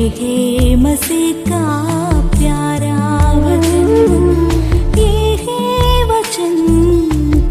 है मसीह का प्यारा वचन, ये है वचन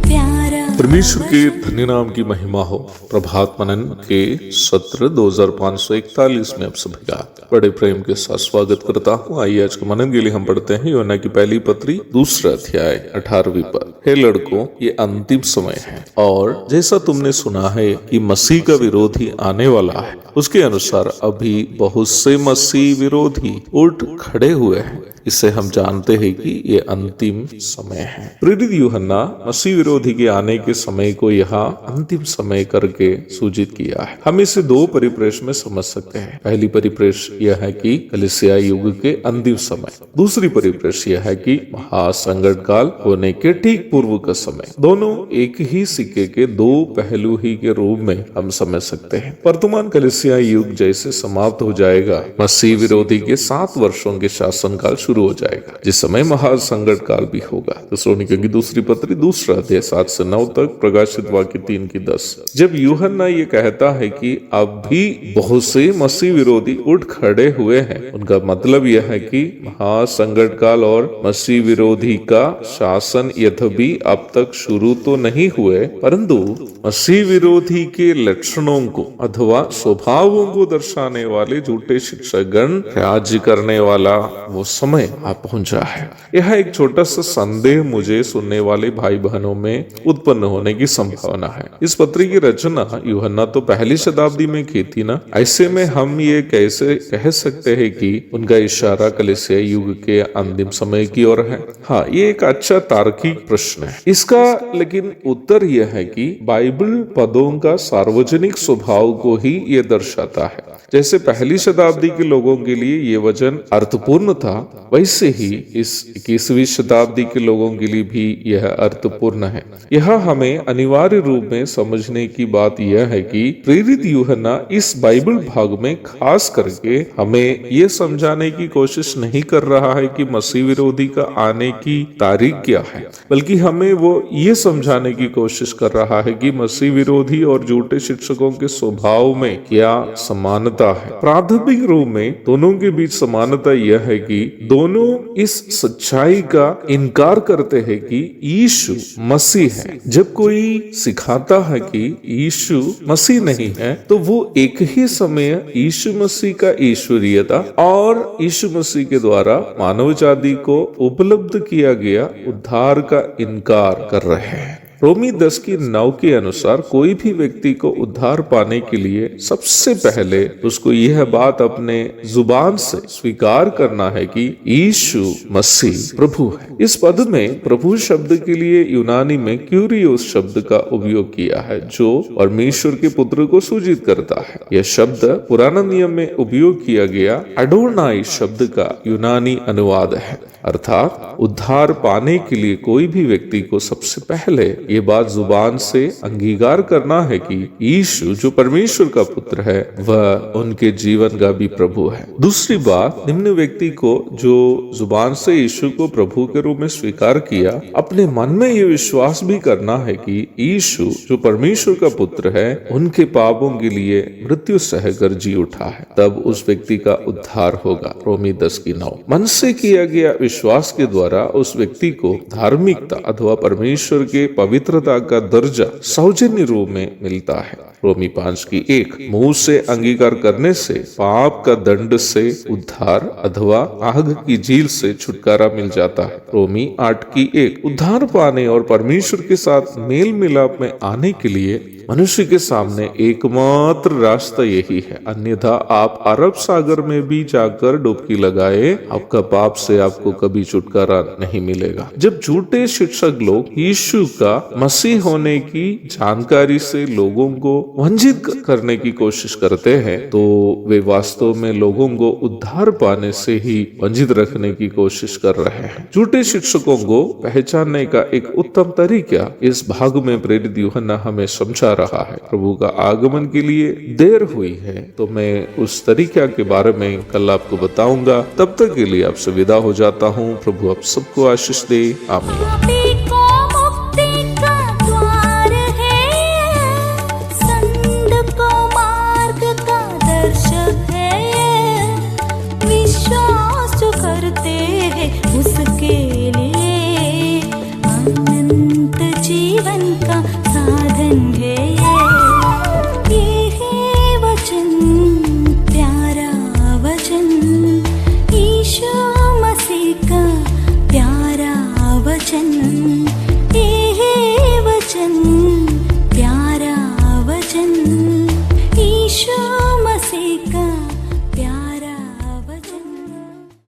प्यारा। परमेश्वर के धन्य नाम की महिमा हो। प्रभात मनन के सत्र 2541 में आप सभी का बड़े प्रेम के साथ स्वागत करता हूँ। आइए आज के मनन के लिए हम पढ़ते हैं यूहन्ना की पहली पत्री 2 अध्याय 18वीं पद। हे लड़कों, ये अंतिम समय है और जैसा तुमने सुना है कि मसीह का विरोधी आने वाला है, उसके अनुसार अभी बहुत से मसीह विरोधी उठ खड़े हुए हैं। इससे हम जानते हैं कि ये अंतिम समय है। प्रेरित यूहन्ना मसीह विरोधी के आने के समय को यहाँ अंतिम समय करके सूचित किया है। हम इसे दो परिप्रेक्ष्य में समझ सकते हैं। पहली परिप्रेक्ष्य यह है कि कलीसिया युग के अंतिम समय, दूसरी परिप्रेक्ष्य यह है कि महासंकट काल होने के ठीक पूर्व का समय। दोनों एक ही सिक्के के दो पहलू ही के रूप में हम समझ सकते हैं। वर्तमान कलीसिया युग जैसे समाप्त हो जाएगा, मसीह विरोधी के 7 वर्षों के शासन काल शुरू हो जाएगा, जिस समय महासंकट काल भी होगा। थिस्सलुनीकियों की दूसरी पत्री 2 अध्याय 7 से 9 तक, प्रकाशित वाक्य 3 की 10। जब यूहन्ना ये कहता है कि अब भी बहुत से मसीह विरोधी उठ खड़े हुए हैं, उनका मतलब यह है कि महासंकट काल और मसीह विरोधी का शासन यद्यपि अब तक शुरू तो नहीं हुए, परंतु मसीह विरोधी के लक्षणों को अथवा स्वभावों को दर्शाने वाले झूठे शिक्षकगण राज्य करने वाला वो समय आ पहुंचा है। यह एक छोटा सा संदेह मुझे सुनने वाले भाई बहनों में उत्पन्न होने की संभावना है। इस पत्री की रचना यूहन्ना तो पहली शताब्दी में की थी ना, ऐसे में हम ये कैसे कह सकते हैं कि उनका इशारा कलीसिया युग के अंतिम समय की ओर है? हाँ, ये एक अच्छा तार्किक प्रश्न है। इसका लेकिन उत्तर यह है कि बाइबल पदों का सार्वजनिक स्वभाव को ही ये दर्शाता है। जैसे पहली शताब्दी के लोगों के लिए ये वचन अर्थपूर्ण था, वैसे ही इस 21वीं शताब्दी के लोगों के लिए भी यह अर्थपूर्ण है। यह हमें अनिवार्य रूप में समझने की बात यह है कि प्रेरित यूहन्ना इस बाइबल भाग में खास करके हमें यह समझाने की कोशिश नहीं कर रहा है कि मसीह विरोधी का आने की तारीख क्या है, बल्कि हमें वो ये समझाने की कोशिश कर रहा है कि मसीह विरोधी और झूठे शिक्षकों के स्वभाव में क्या समानता है। प्राथमिक रूप में दोनों के बीच समानता यह है कि दोनों इस सच्चाई का इनकार करते हैं कि यीशु मसीह है। जब कोई सिखाता है कि यीशु मसीह नहीं है, तो वो एक ही समय यीशु मसीह का ईश्वरीयता और यीशु मसीह के द्वारा मानव जाति को उपलब्ध किया गया उद्धार का इनकार कर रहे हैं। रोमी 10:9 के अनुसार कोई भी व्यक्ति को उद्धार पाने के लिए सबसे पहले उसको यह बात अपने जुबान से स्वीकार करना है कि यीशु मसीह प्रभु है। इस पद में प्रभु शब्द के लिए यूनानी में क्यूरियोस शब्द का उपयोग किया है, जो परमेश्वर के पुत्र को सूचित करता है। यह शब्द पुराना नियम में उपयोग किया गया अडोनाई शब्द का यूनानी अनुवाद है। अर्थात उद्धार पाने के लिए कोई भी व्यक्ति को सबसे पहले ये बात जुबान से अंगीकार करना है कि यीशु जो परमेश्वर का पुत्र है, वह उनके जीवन का भी प्रभु है। दूसरी बात, निम्न व्यक्ति को जो जुबान से यीशु को प्रभु के रूप में स्वीकार किया, अपने मन में ये विश्वास भी करना है कि यीशु जो परमेश्वर का पुत्र है, उनके पापों के लिए मृत्यु सहकर जी उठा है, तब उस व्यक्ति का उद्धार होगा। रोमी 10:9। मन से किया गया विश्वास के द्वारा उस व्यक्ति को धार्मिकता अथवा परमेश्वर के पवित्रता का दर्जा सौजन्य रूप में मिलता है। रोमी 5:1। मुंह से अंगीकार करने से पाप का दंड से उद्धार अथवा आग की झील से छुटकारा मिल जाता है। रोमी 8:1। उद्धार पाने और परमेश्वर के साथ मेल मिलाप में आने के लिए मनुष्य के सामने एकमात्र रास्ता यही है, अन्यथा आप अरब सागर में भी जाकर डुबकी लगाए, आपका पाप से आपको कभी छुटकारा नहीं मिलेगा। जब झूठे शिक्षक लोग यीशु का मसीह होने की जानकारी से लोगों को वंचित करने की कोशिश करते हैं, तो वे वास्तव में लोगों को उद्धार पाने से ही वंचित रखने की कोशिश कर रहे हैं। झूठे शिक्षकों को पहचानने का एक उत्तम तरीका इस भाग में प्रेरित यूहन्ना हमें समझा रहा है। प्रभु का आगमन के लिए देर हुई है, तो मैं उस तरीका के बारे में कल आपको बताऊंगा। तब तक के लिए आपसे विदा हो जाता हूँ। प्रभु आप सबको आशीष दे। आमीन।